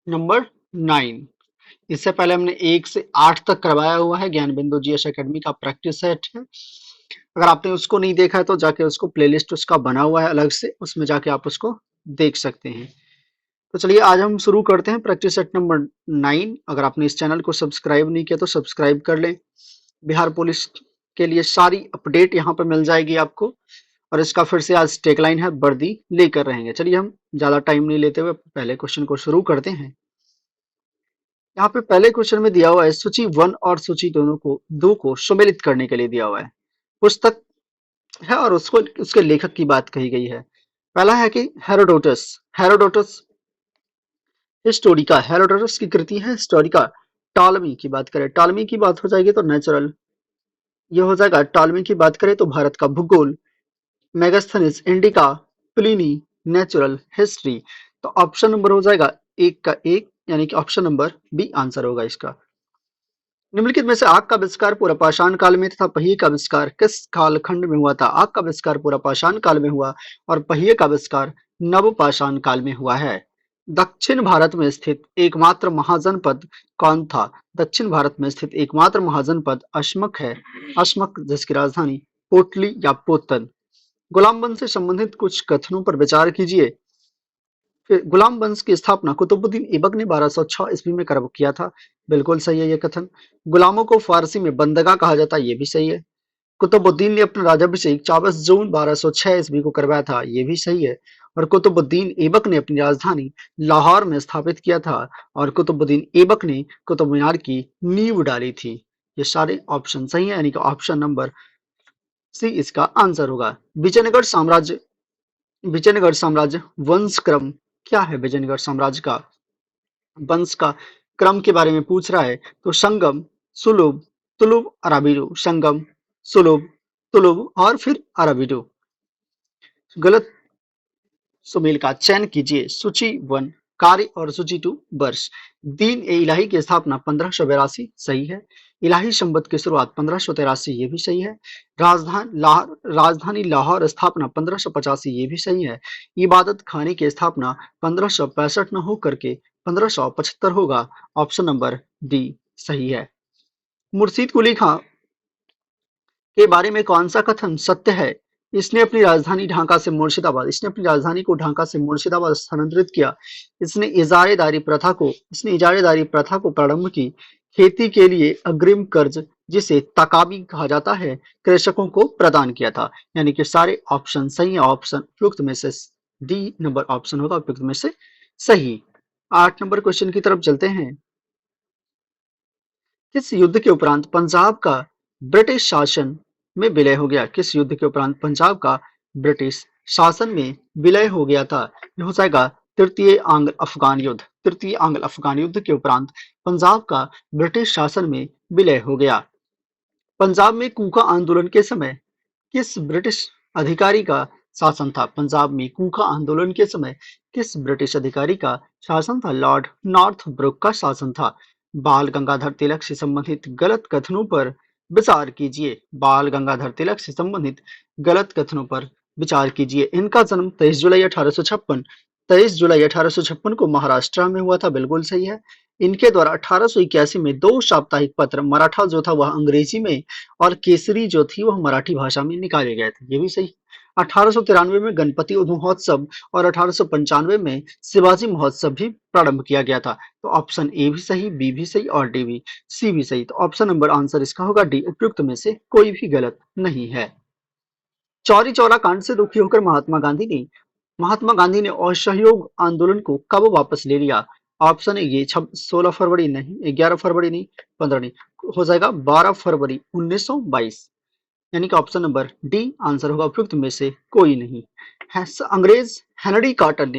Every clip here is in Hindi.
नंबर 9। इससे पहले हमने 1 से 8 तक करवाया हुआ है, ज्ञान बिंदु जीएस एकेडमी का प्रैक्टिस सेट है। अगर आपने उसको नहीं देखा है तो जाके उसको प्लेलिस्ट उसका बना हुआ है अलग से, उसमें जाके आप उसको देख सकते हैं। तो चलिए आज हम शुरू करते हैं प्रैक्टिस सेट नंबर 9। अगर आपने इस चैनल को सब्सक्राइब नहीं किया तो सब्सक्राइब कर लें। बिहार पुलिस के लिए सारी अपडेट यहाँ पर मिल जाएगी आपको। और इसका फिर से आज टैगलाइन है, वर्दी लेकर रहेंगे। चलिए हम ज्यादा टाइम नहीं लेते हुए पहले क्वेश्चन को शुरू करते हैं। यहाँ पे पहले क्वेश्चन में दिया हुआ है, सूची 1 और सूची दोनों को दो को सम्मिलित करने के लिए दिया हुआ है। पुस्तक है और उसको उसके लेखक की बात कही गई है। पहला है कि हेरोडोटस। हेरोडोटस हिस्टोरिका, हेरोडोटस की कृति है हिस्टोरिका। टॉलमी की बात करें, टॉलमी की बात हो जाएगी तो नेचुरल, ये हो जाएगा। टॉलमी की बात करें तो भारत का भूगोल। Megasthenes indica. Pliny natural history. तो ऑप्शन नंबर हो जाएगा एक का एक, यानी कि ऑप्शन नंबर बी आंसर होगा इसका। निम्नलिखित में से आग का आविष्कार पूरा पाषाण काल में तथा पहिए का आविष्कार किस कालखंड में हुआ था? आग का आविष्कार पूरा पाषाण काल में हुआ और पहिए का आविष्कार नव पाषाण काल में हुआ है। दक्षिण भारत में स्थित एकमात्र महाजनपद कौन था? दक्षिण भारत में स्थित एकमात्र महाजनपद अशमक है। अशमक जिसकी राजधानी पोटली या पोतन। गुलाम वंश से संबंधित कुछ कथनों पर विचार कीजिए। फिर गुलाम वंश की स्थापना कुतुबुद्दीन ऐबक ने 1206 ईस्वी में कर किया था। बिल्कुल सही है ये कथन। गुलामों को फारसी में बंदगा कहा जाता है, ये भी सही है। कुतुबुद्दीन ने अपना राज्याभिषेक 24 जून 1206 ईस्वी को करवाया था, ये भी सही है। और कुतुबुद्दीन ऐबक ने अपनी राजधानी लाहौर में स्थापित किया था। और कुतुबुद्दीन ऐबक ने कुतुब मीनार की नींव डाली थी। ये सारे ऑप्शन सही है, यानी कि ऑप्शन नंबर सी इसका आंसर होगा। विजयनगर साम्राज्य, विजयनगर साम्राज्य वंश क्रम क्या है? विजयनगर साम्राज्य का वंश का क्रम के बारे में पूछ रहा है तो संगम, सुलभ, तुलुभ, अराबिडो। संगम, सुलभ, तुलुभ और फिर अराबिडो। गलत सुमेल का चयन कीजिए। सूची 1 कार्य और सूची 2 वर्ष। दीन ए इलाही की स्थापना 1582 सही है। इलाही संबत की शुरुआत 1583 ये भी सही है। राजधानी लाहौर स्थापना 1585 ये भी सही है। इबादत खाने की स्थापना 1565 न होकर के 1575 होगा। ऑप्शन नंबर डी सही है। मुर्शीद कुली खां के बारे में कौन सा कथन सत्य है? इसने अपनी राजधानी ढाका से मुर्शिदाबाद, इसने अपनी राजधानी को ढाका से मुर्शिदाबाद स्थानांतरित किया। इसने इजारेदारी प्रथा को प्रारंभ की। खेती के लिए अग्रिम कर्ज, जिसे तकाबी कहा जाता है, कृषकों को प्रदान किया था। यानी कि सारे ऑप्शन सही है। ऑप्शन उपयुक्त में से डी नंबर ऑप्शन होगा उपयुक्त में से सही। 8 नंबर क्वेश्चन की तरफ चलते हैं। किस युद्ध के उपरांत पंजाब का ब्रिटिश शासन में विलय हो गया? किस युद्ध के उपरांत पंजाब का ब्रिटिश शासन में विलय हो गया था? यह हो जाएगा तृतीय आंग्ल अफगान युद्ध। तृतीय आंग्ल अफगान युद्ध के उपरांत पंजाब का ब्रिटिश शासन में विलय हो गया। पंजाब में कूका आंदोलन के समय किस ब्रिटिश अधिकारी का शासन था? पंजाब में कूका आंदोलन के समय किस ब्रिटिश अधिकारी का शासन था? लॉर्ड नॉर्थब्रुक का शासन था। बाल गंगाधर तिलक से संबंधित गलत कथनों पर विचार कीजिए। बाल गंगाधर तिलक से संबंधित गलत कथनों पर विचार कीजिए। इनका जन्म 23 जुलाई 1856, 23 जुलाई 1856 को महाराष्ट्र में हुआ था। बिल्कुल सही है। इनके द्वारा 1881 में दो साप्ताहिक पत्र, मराठा जो था वह अंग्रेजी में और केसरी जो थी वह मराठी भाषा में निकाले गए थे, ये भी सही। 1893 में गणपति महोत्सव और 1895 में शिवाजी महोत्सव भी प्रारंभ किया गया था। तो ऑप्शन ए भी सही, बी भी सही और डी भी, सी भी सही। तो ऑप्शन नंबर आंसर इसका होगा डी, उपयुक्त में से कोई भी गलत नहीं है। चौरी चौरा कांड से दुखी होकर महात्मा गांधी ने असहयोग आंदोलन को कब वापस ले लिया? ऑप्शन है ये 16 फरवरी नहीं, 11 फरवरी नहीं, 15 नहीं, हो जाएगा 12 फरवरी 1922। यानी कि ऑप्शन नंबर डी आंसर होगा उपयुक्त में से कोई नहीं है। अंग्रेज हेनरी कॉटन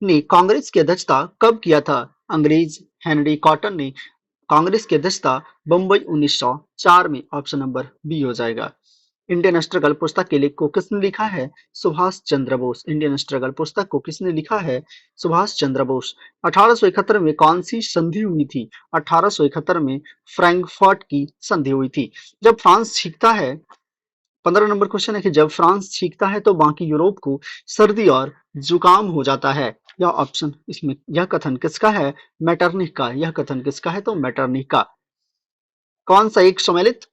ने कांग्रेस की अध्यक्षता कब किया था? अंग्रेज हेनरी कॉटन ने कांग्रेस की अध्यक्षता बंबई 1904 में। ऑप्शन नंबर बी हो जाएगा। इंडियन स्ट्रगल पुस्तक के लेख को किसने लिखा है? सुभाष चंद्र बोस। इंडियन स्ट्रगल पुस्तक को किसने लिखा है? सुभाष चंद्र बोस। 1871 में कौन सी संधि हुई थी? 1871 में फ्रैंकफर्ट की संधि हुई थी। जब फ्रांस जीतता है 15 नंबर क्वेश्चन है कि जब फ्रांस छींकता है तो बाकी यूरोप को सर्दी और जुकाम हो जाता है। यह ऑप्शन इसमें यह कथन किसका है? मैटरनिक का। यह कथन किसका है? तो मैटरनिक का। कौन सा एक सम्मिलित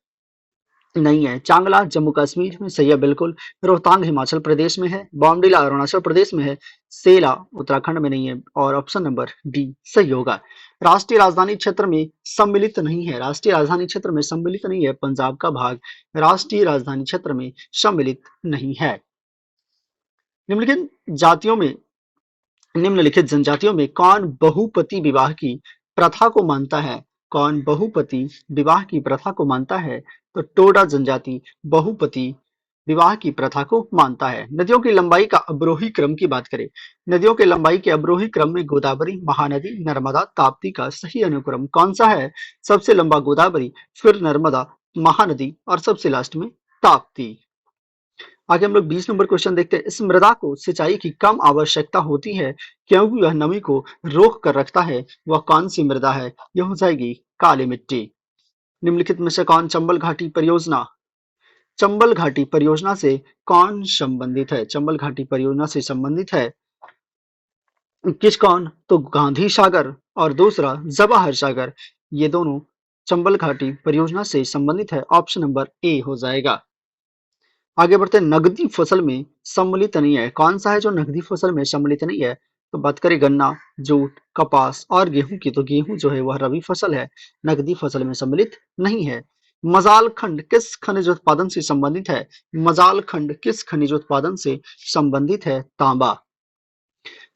नहीं है? चांगला जम्मू कश्मीर में सही है बिल्कुल। रोहतांग हिमाचल प्रदेश में है। बॉमडिला अरुणाचल प्रदेश में है। सेला उत्तराखंड में नहीं है। और ऑप्शन नंबर डी सही होगा। राष्ट्रीय राजधानी क्षेत्र में सम्मिलित नहीं है। राष्ट्रीय राजधानी क्षेत्र में सम्मिलित नहीं है पंजाब का भाग राष्ट्रीय राजधानी क्षेत्र में सम्मिलित नहीं है। निम्नलिखित जातियों में निम्नलिखित जनजातियों में कौन बहुपति विवाह की प्रथा को मानता है? कौन बहुपति विवाह की प्रथा को मानता है? तो टोडा जनजाति बहुपति विवाह की प्रथा को मानता है। नदियों की लंबाई का अवरोही क्रम की बात करें। नदियों के लंबाई के अवरोही क्रम में गोदावरी, महानदी, नर्मदा, ताप्ती का सही अनुक्रम कौन सा है? सबसे लंबा गोदावरी, फिर नर्मदा, महानदी और सबसे लास्ट में ताप्ती। आगे हम लोग 20 नंबर क्वेश्चन देखते हैं। इस मृदा को सिंचाई की कम आवश्यकता होती है क्योंकि वह नमी को रोक कर रखता है। वह कौन सी मृदा है? यह हो जाएगी काली मिट्टी। निम्नलिखित में से कौन चंबल घाटी परियोजना से कौन संबंधित है? चंबल घाटी परियोजना से संबंधित है किस कौन? तो गांधी सागर और दूसरा जवाहर सागर। ये दोनों चंबल घाटी परियोजना से संबंधित है। ऑप्शन नंबर ए हो जाएगा। आगे बढ़ते हैं। नकदी फसल में सम्मिलित नहीं है। कौन सा है जो नकदी फसल में सम्मिलित नहीं है? तो बात करें गन्ना, जूट, कपास और गेहूं की, तो गेहूं जो है वह रबी फसल है, नकदी फसल में सम्मिलित नहीं है। मजाल खंड किस खनिज उत्पादन से संबंधित है? मजाल खंड किस खनिज उत्पादन से संबंधित है? तांबा।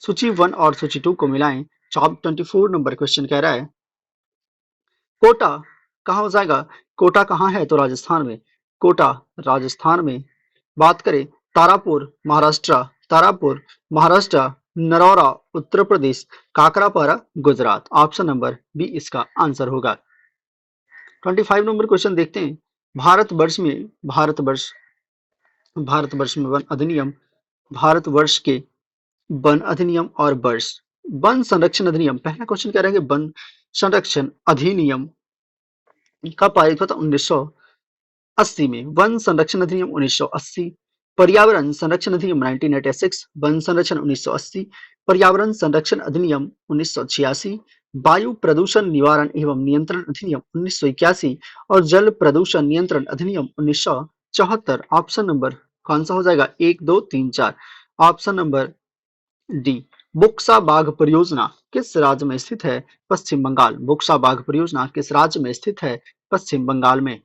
सूची 1 और सूची 2 को मिलाएं। 24 नंबर क्वेश्चन कह रहा है कोटा कहाँ हो जाएगा? कोटा कहाँ है? तो राजस्थान में। कोटा राजस्थान में। बात करें Tarapur Maharashtra, Narora Uttar Pradesh, Kakrapar Gujarat. Option number B इसका आंसर होगा। 25 नंबर क्वेश्चन देखते हैं। भारतवर्ष भारतवर्ष में वन अधिनियम भारतवर्ष के वन अधिनियम और वर्ष वन संरक्षण अधिनियम। पहला क्वेश्चन कह रहा है कि वन संरक्षण अधिनियम कब पारित हुआ था? 1980 में। वन संरक्षण अधिनियम 1980। पर्यावरण संरक्षण अधिनियम 1986। वन संरक्षण 1980। पर्यावरण संरक्षण अधिनियम 1986। वायु प्रदूषण निवारण एवं नियंत्रण अधिनियम 1981 और जल प्रदूषण नियंत्रण अधिनियम 1974। ऑप्शन नंबर कौन सा हो जाएगा? 1 2 3 4। Option number D. बुक्सा बाघ परियोजना किस राज्य में स्थित है? पश्चिम बंगाल। बुक्सा बाघ परियोजना किस राज्य में स्थित है? पश्चिम बंगाल में।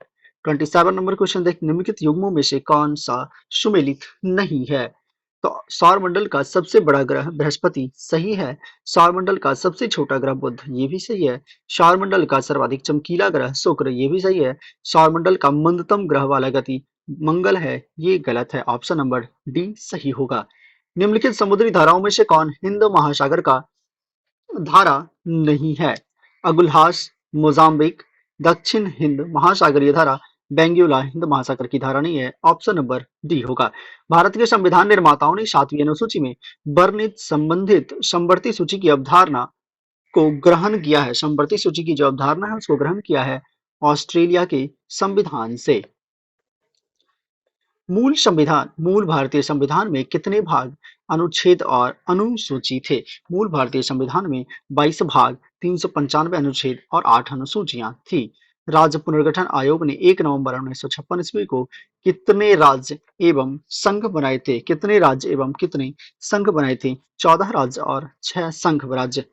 27 नंबर क्वेश्चन देख। निम्नलिखित युग्मों में से कौन सा सुमेलित नहीं है? तो सौरमंडल का सबसे बड़ा ग्रह बृहस्पति सही है। सौरमंडल का सबसे छोटा ग्रह बुध ये भी सही है। सौरमंडल का सर्वाधिक चमकीला ग्रह शुक्र ये भी सही है। सौरमंडल का मंदतम ग्रह वाला गति मंगल है ये गलत है। ऑप्शन नंबर डी सही होगा। निम्नलिखित समुद्री धाराओं में से कौन हिंद महासागर का धारा नहीं है? अगुलहास, मोजाम्बिक, दक्षिण हिंद महासागरीय धारा, बेंगुला हिंद महासागर की धारा नहीं है। ऑप्शन नंबर डी होगा। भारत के संविधान निर्माताओं ने 7वीं अनुसूची में वर्णित संबंधित समवर्ती सूची की अवधारणा को ग्रहण किया है। समवर्ती सूची की जो अवधारणा है उसको ग्रहण किया है ऑस्ट्रेलिया के संविधान से। मूल भारतीय संविधान में कितने भाग, अनुच्छेद और अनुसूची थे? मूल भारतीय संविधान में 22 भाग, 395 अनुच्छेद और 8 अनुसूचियां थी। राज्य पुनर्गठन आयोग ने 1 नवंबर 1956 ईस्वी को कितने राज्य एवं संघ बनाए थे? कितने राज्य एवं कितने संघ बनाए थे? 14 राज्य और 6 संघ राज्य।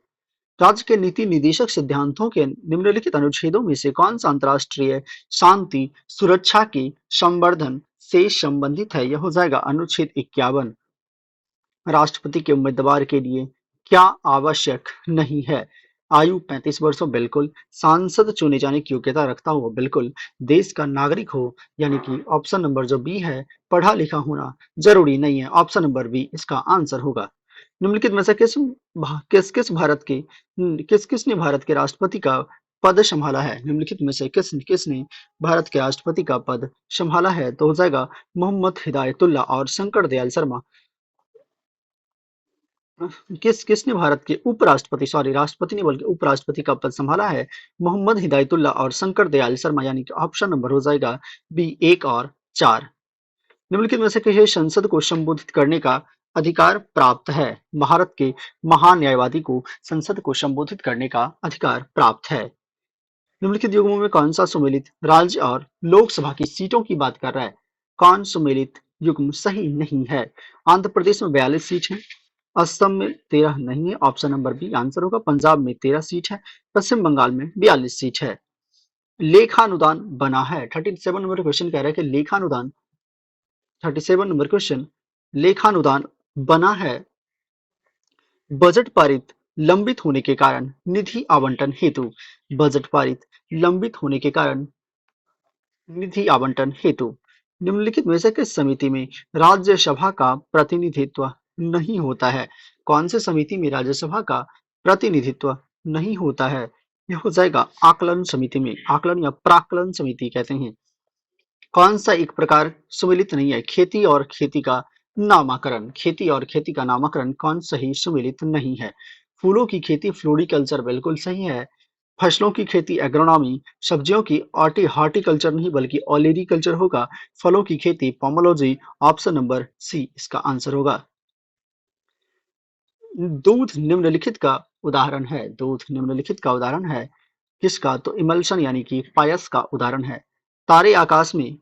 राज्य के नीति निदेशक सिद्धांतों के निम्नलिखित अनुच्छेदों में से कौन सा अंतरराष्ट्रीय शांति सुरक्षा के संवर्धन से संबंधित है? यह हो जाएगा अनुच्छेद 51। राष्ट्रपति के उम्मीदवार के लिए क्या आवश्यक नहीं है? आयु 35 वर्ष हो बिल्कुल। सांसद चुने जाने की योग्यता रखता हो बिल्कुल। देश का नागरिक हो यानी कि ऑप्शन नंबर जो बी है पढ़ा लिखा होना जरूरी नहीं है। ऑप्शन नंबर बी इसका आंसर होगा। निम्नलिखित में से किस किसने भारत के राष्ट्रपति का पद संभाला है? निम्नलिखित में से किसने भारत के राष्ट्रपति का पद संभाला है? तो हो जाएगा मोहम्मद हिदायतुल्ला और शंकर दयाल शर्मा। किसने भारत के उपराष्ट्रपति राष्ट्रपति ने बल्कि उपराष्ट्रपति का पद संभाला है? मोहम्मद हिदायतुल्ला और शंकर दयाल शर्मा यानी कि ऑप्शन नंबर हो जाएगा बी 1 और 4। निम्नलिखित में से किसे संसद को संबोधित करने का अधिकार प्राप्त है? भारत के महान न्यायवादी को संसद को संबोधित करने का अधिकार प्राप्त है। निम्नलिखित युग्मों में कौन सा सुमेलित राज्य और लोकसभा की सीटों की बात कर रहा है? कौन सुमेलित युग्म सही नहीं है? आंध्र प्रदेश में 42 सीट है, असम में 13 नहीं है, ऑप्शन नंबर बी आंसर होगा। पंजाब में 13 सीट है, पश्चिम बंगाल में 42 सीट है। लेखानुदान बना है, 37 नंबर क्वेश्चन कह रहा है कि लेखानुदान 37 नंबर क्वेश्चन, लेखानुदान बना है बजट पारित लंबित होने के कारण निधि आवंटन हेतु। बजट पारित लंबित होने के कारण निधि आवंटन हेतु। निम्नलिखित में से किस समिति में राज्यसभा का प्रतिनिधित्व नहीं होता है? कौन से समिति में राज्यसभा का प्रतिनिधित्व नहीं होता है? यह हो जाएगा आकलन समिति में। आकलन या प्राक्कलन समिति कहते हैं। कौन सा एक प्रकार सुमेलित नहीं है? खेती और खेती का नामकरण। खेती और खेती का नामकरण कौन सही सुमेलित नहीं है? फूलों की खेती फ्लोरिकल्चर बिल्कुल सही है। फसलों की खेती एग्रोनॉमी। सब्जियों की हॉर्टिकल्चर नहीं बल्कि ऑलेरीकल्चर होगा। फलों की खेती पोमोलॉजी। ऑप्शन नंबर सी इसका आंसर होगा। दूध निम्नलिखित का उदाहरण है। दूध निम्नलिखित का उदाहरण है किसका? तो इमल्शन यानी कि पायस का उदाहरण है। तारे आकाश में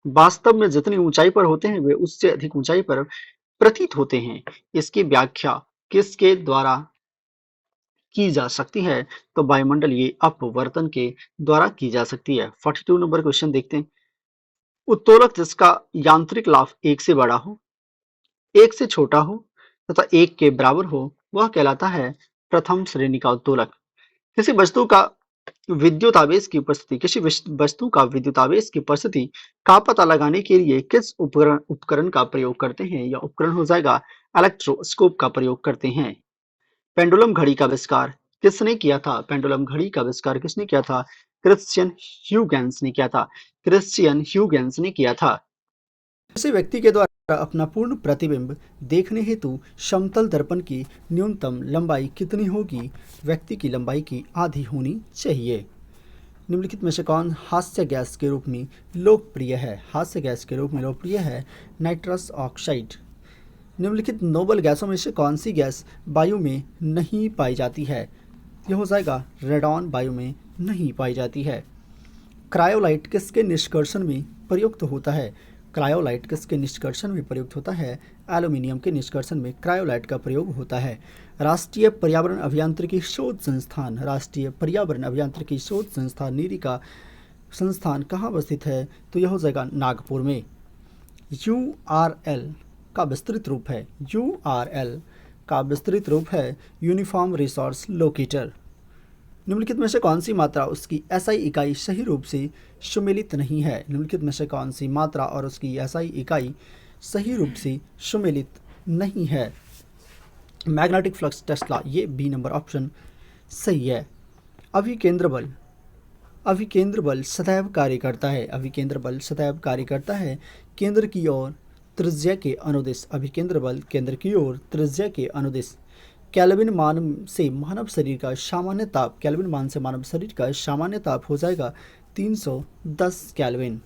वास्तव में जितनी ऊंचाई पर होते हैं वे उससे अधिक ऊंचाई पर प्रतीत होते हैं। इसकी व्याख्या किसके द्वारा की जा सकती है? तो वायुमंडलीय अपवर्तन के द्वारा की जा सकती है। 42 नंबर क्वेश्चन देखते हैं। उत्तोलक जिसका यांत्रिक लाभ एक से बड़ा हो, एक से छोटा हो तथा एक के बराबर हो वह कहलाता है प्रथम श्रेणी का उत्तोलक। किसी वस्तु का विद्युत आवेश की उपस्थिति किसी वस्तु का विद्युत आवेश की उपस्थिति का पता लगाने के लिए किस उपकरण का प्रयोग करते हैं? या उपकरण हो जाएगा इलेक्ट्रोस्कोप का प्रयोग करते हैं। पेंडुलम घड़ी का आविष्कार किसने किया था? पेंडुलम घड़ी का आविष्कार किसने किया था? क्रिश्चियन ह्यूगेंस ने किया था। क्रिश्चियन ह्यूगेंस ने किया था। किसी व्यक्ति के द्वारा अपना पूर्ण प्रतिबिंब देखने हेतु समतल दर्पण की न्यूनतम लंबाई कितनी होगी? व्यक्ति की लंबाई की आधी होनी चाहिए। निम्नलिखित में से कौन हास्य गैस के रूप में लोकप्रिय है? हास्य गैस के रूप में लोकप्रिय है नाइट्रस ऑक्साइड। निम्नलिखित नोबल गैसों में से कौन सी गैस वायु में नहीं पाई जाती है? यह हो जाएगा रेडॉन वायु में नहीं पाई जाती है। क्रायोलाइट किसके निष्कर्षण में प्रयुक्त होता है? क्रायोलाइट किसके निष्कर्षण में प्रयुक्त होता है? एल्यूमिनियम के निष्कर्षण में क्रायोलाइट का प्रयोग होता है। राष्ट्रीय पर्यावरण अभियांत्रिकी शोध संस्थान, राष्ट्रीय पर्यावरण अभियांत्रिकी शोध संस्थान नीरी का संस्थान कहाँ अवस्थित है? तो यह हो जाएगा नागपुर में। URL का विस्तृत रूप है, URL का विस्तृत रूप है यूनिफॉर्म रिसोर्स लोकेटर। निम्नलिखित में से कौन सी मात्रा उसकी SI इकाई सही रूप से सुमेलित नहीं है? निम्नलिखित में से कौन सी मात्रा और उसकी SI इकाई सही रूप से सुमेलित नहीं है? मैग्नेटिक फ्लक्स टेस्ला, ये बी नंबर ऑप्शन सही है। अभिकेंद्र बल, अभिकेंद्र बल सदैव कार्य करता है, अभिकेंद्र बल सदैव कार्य करता है केंद्र की ओर त्रिज्या के अनुदिश। अभिकेंद्र बल केंद्र की ओर त्रिज्या के अनुदिश। केल्विन मान से मानव शरीर का सामान्य ताप, केल्विन मान से मानव शरीर का सामान्य ताप हो जाएगा 310 केल्विन।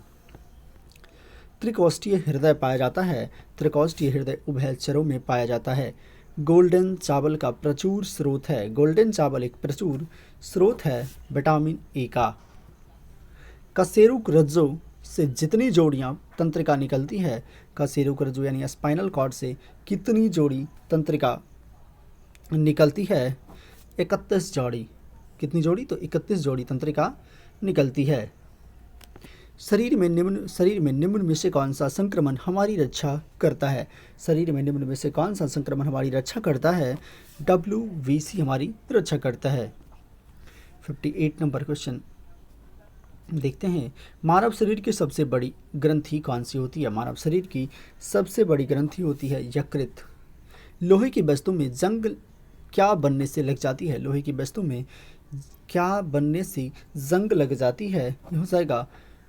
त्रिकोष्ठीय हृदय पाया जाता है, त्रिकोष्ठीय हृदय उभयचरों में पाया जाता है। गोल्डन चावल का प्रचुर स्रोत है, गोल्डन चावल एक प्रचुर स्रोत है विटामिन ए का। कशेरुक रज्जु से जितनी जोड़ियां तंत्रिका निकलती है, कशेरुक रज्जु यानी स्पाइनल कॉर्ड से कितनी जोड़ी तंत्रिका निकलती है? 31 जोड़ी। कितनी जोड़ी? तो 31 जोड़ी तंत्रिका निकलती है। शरीर में निम्न में से कौन सा संक्रमण हमारी रक्षा करता है? शरीर में निम्न में से कौन सा संक्रमण हमारी रक्षा करता है? WBC हमारी रक्षा करता है। 58 नंबर क्वेश्चन देखते हैं। मानव शरीर की सबसे बड़ी ग्रंथि कौन सी होती है? मानव शरीर की सबसे बड़ी ग्रंथि होती है यकृत। लोहे की वस्तु में जंग क्या बनने से लग जाती है? लोहे की वस्तु में क्या बनने से जंग लग जाती है? यह हो जाएगा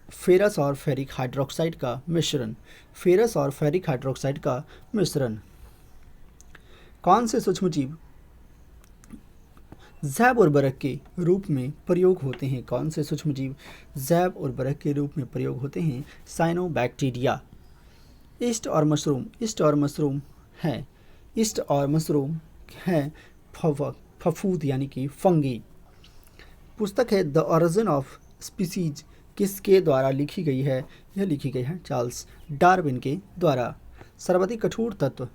फेरस और फेरिक हाइड्रोक्साइड का मिश्रण, फेरस और फेरिक हाइड्रोक्साइड का मिश्रण। कौन से सूक्ष्मजीव जैव उर्वरक के रूप में प्रयोग होते हैं? कौन से सूक्ष्मजीव जैव उर्वरक के रूप में प्रयोग होते हैं? साइनोबैक्टीरिया। ईस्ट और मशरूम, ईस्ट और मशरूम है, ईस्ट और मशरूम है फफूद यानी कि फंगी। पुस्तक है द ओरिजिन ऑफ स्पीसीज किसके द्वारा लिखी गई है? यह लिखी गई है चार्ल्स डार्विन के द्वारा। सर्वाधिक कठोर तत्व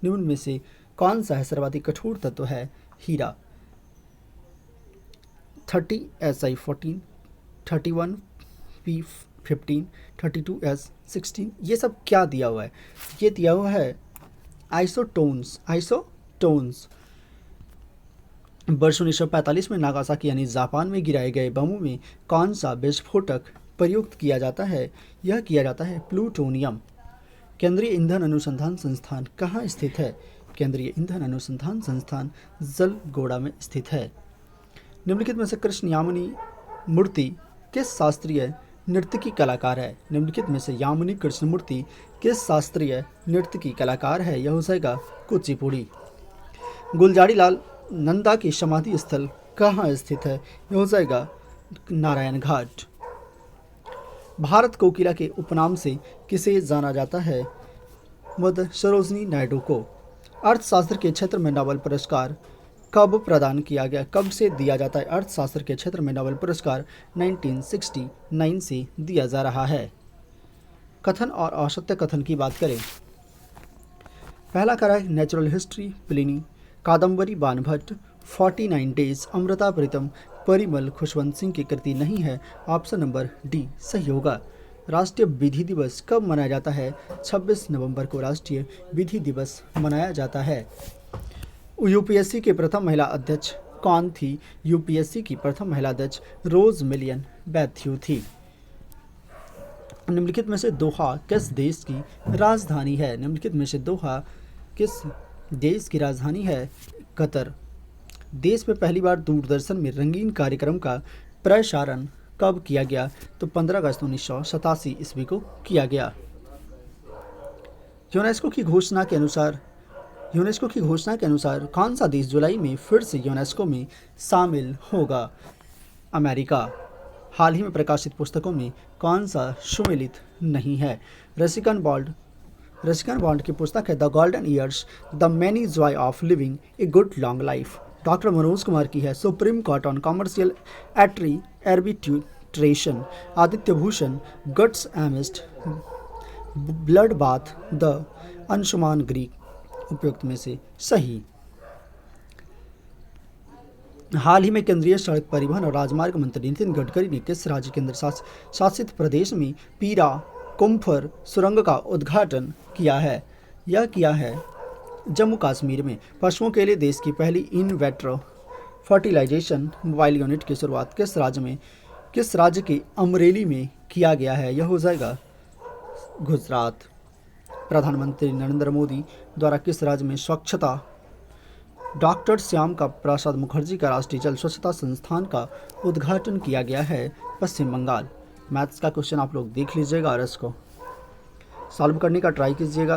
निम्न में से कौन सा है? सर्वाधिक कठोर तत्व है हीरा। 30 Si14, 31 P15, 32 S16। ये सब क्या दिया हुआ है? ये दिया हुआ है आइसोटोन्स, आइसोटोन्स। वर्ष 1945 में नागासाकी यानी जापान में गिराए गए बमों में कौन सा विस्फोटक प्रयुक्त किया जाता है? यह किया जाता है प्लूटोनियम। केंद्रीय ईंधन अनुसंधान संस्थान कहाँ स्थित है? केंद्रीय ईंधन अनुसंधान संस्थान जलगोड़ा में स्थित है। निम्नलिखित में से कृष्ण यामिनी मूर्ति किस शास्त्रीय नृत्य की कलाकार है? निम्नलिखित में से यामिनी कृष्ण मूर्ति किस शास्त्रीय नृत्य की कलाकार है? यह हो जाएगा कुचिपुड़ी। गुलजारी लाल नंदा की समाधि स्थल कहाँ स्थित है? यह हो जाएगा नारायण घाट। भारत कोकिला के उपनाम से किसे जाना जाता है? मद सरोजनी नायडू को। अर्थशास्त्र के क्षेत्र में नोबेल पुरस्कार कब प्रदान किया गया? कब से दिया जाता है? अर्थशास्त्र के क्षेत्र में नोबेल पुरस्कार 1969 से दिया जा रहा है। कथन और असत्य कथन की बात करें। पहला करा है natural history Pliny, Kadambari Banabhatta, 49 days, Amrita Pritam, Parimal Khushwant Singh की कृति नहीं है। ऑप्शन नंबर डी सही होगा। राष्ट्रीय विधि दिवस कब मनाया जाता है? 26 नवंबर को राष्ट्रीय विधि दिवस मनाया जाता है। यूपीएससी के प्रथम महिला अध्यक्ष कौन थी? यूपीएससी की प्रथम महिला अध्यक्ष रोज मिलियन बैथ्यू थी। निम्नलिखित में से दोहा किस देश की राजधानी है? निम्नलिखित में से दोहा किस देश की राजधानी है? कतर। देश में पहली बार दूरदर्शन में रंगीन कार्यक्रम का प्रसारण कब किया गया? तो 15 अगस्त 1987 ईस्वी को किया गया। यूनेस्को की घोषणा के अनुसार कौन सा देश जुलाई में फिर से यूनेस्को में शामिल होगा? अमेरिका। हाल ही में प्रकाशित पुस्तकों में कौन सा सुमेलित नहीं है? रसिकन बॉन्ड की पुस्तक है the golden years, the many joy of living a good long life. Doctor Manoj Kumar की है supreme court on commercial arbitration. Aditya Bhushan guts amidst blood bath, the Anshuman Greek. उपयुक्त में से सही। हाल ही में केंद्रीय सड़क परिवहन और राजमार्ग मंत्री नितिन गडकरी ने किस राज्य केंद्र शासित प्रदेश में पीरा कुम्फर सुरंग का उद्घाटन किया है? यह किया है जम्मू कश्मीर में। पशुओं के लिए देश की पहली इन वेट्रो फर्टिलाइजेशन मोबाइल यूनिट की शुरुआत किस राज्य के अमरेली में किया गया है? यह हो जाएगा गुजरात। प्रधानमंत्री नरेंद्र मोदी द्वारा किस राज्य में स्वच्छता डॉक्टर श्याम का प्रसाद मुखर्जी का राष्ट्रीय जल स्वच्छता संस्थान का उद्घाटन किया गया है? पश्चिम बंगाल। मैथ्स का क्वेश्चन आप लोग देख लीजिएगा और इसको सॉल्व करने का ट्राई कीजिएगा।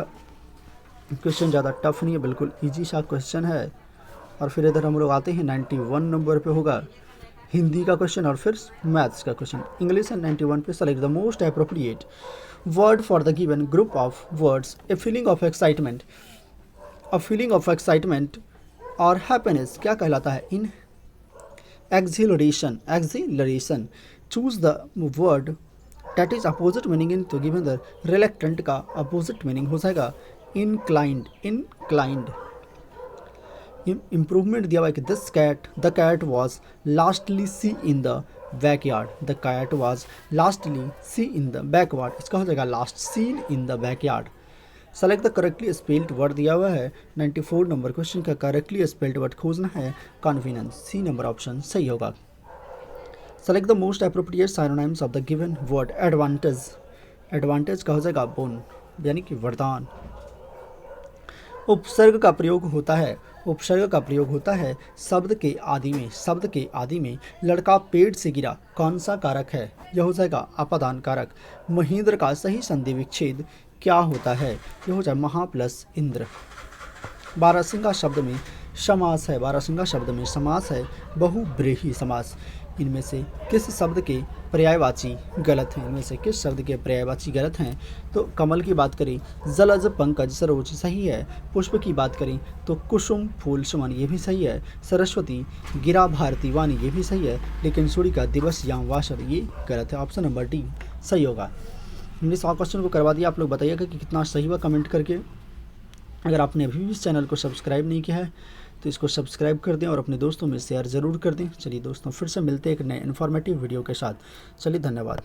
क्वेश्चन ज़्यादा टफ नहीं है, बिल्कुल इजी सा क्वेश्चन है। और फिर इधर हम लोग आते हैं 91 नंबर पे होगा हिंदी का क्वेश्चन और फिर मैथ्स का क्वेश्चन। इंग्लिश एंड 91 पे select the most appropriate word for the given group of words. A feeling of excitement और हैप्पीनेस क्या कहलाता है? इन acceleration. Choose the word that is opposite meaning in to given the reluctant का अपोजिट मीनिंग हो जाएगा इनक्लाइंड। इम्प्रूवमेंट दिया हुआ है कि the cat was lastly see in the backyard. The cat was lastly see in the backyard, इसका हो जाएगा last seen in the backyard. Select the correctly spelled word दिया हुआ है 94 नंबर क्वेश्चन का करेक्टली स्पेल्ड वर्ड खोजना है कॉन्फिडेंस। सी नंबर ऑप्शन सही होगा। Select the most appropriate synonyms of the given word advantage. Advantage का हो जाएगा बोन यानी कि वरदान। उपसर्ग का प्रयोग होता है शब्द के आदि में लड़का पेड़ से गिरा कौन सा कारक है? यह हो जाएगा अपादान कारक। महेंद्र का सही संधि विच्छेद क्या होता है? यह हो जाए महा प्लस इंद्र। बारहसिंगा शब्द में समास है, बारहसिंगा शब्द में समास है बहुब्रीहि समास। इनमें से किस शब्द के पर्यायवाची गलत हैं? इनमें से किस शब्द के पर्यायवाची गलत हैं? तो कमल की बात करें जलज पंकज सरोज सही है। पुष्प की बात करें तो कुसुम फूल सुमन ये भी सही है। सरस्वती गिरा भारती वाणी ये भी सही है। लेकिन सूर्य का दिवस याम वासर ये गलत है। ऑप्शन नंबर डी सही होगा। हमने 100 क्वेश्चन को करवा दिया। आप लोग बताइएगा कि कितना सही हुआ कमेंट करके। अगर आपने अभी भी इस चैनल को सब्सक्राइब नहीं किया है तो इसको सब्सक्राइब कर दें और अपने दोस्तों में शेयर ज़रूर कर दें। चलिए दोस्तों फिर से मिलते हैं एक नए इन्फॉर्मेटिव वीडियो के साथ। चलिए धन्यवाद।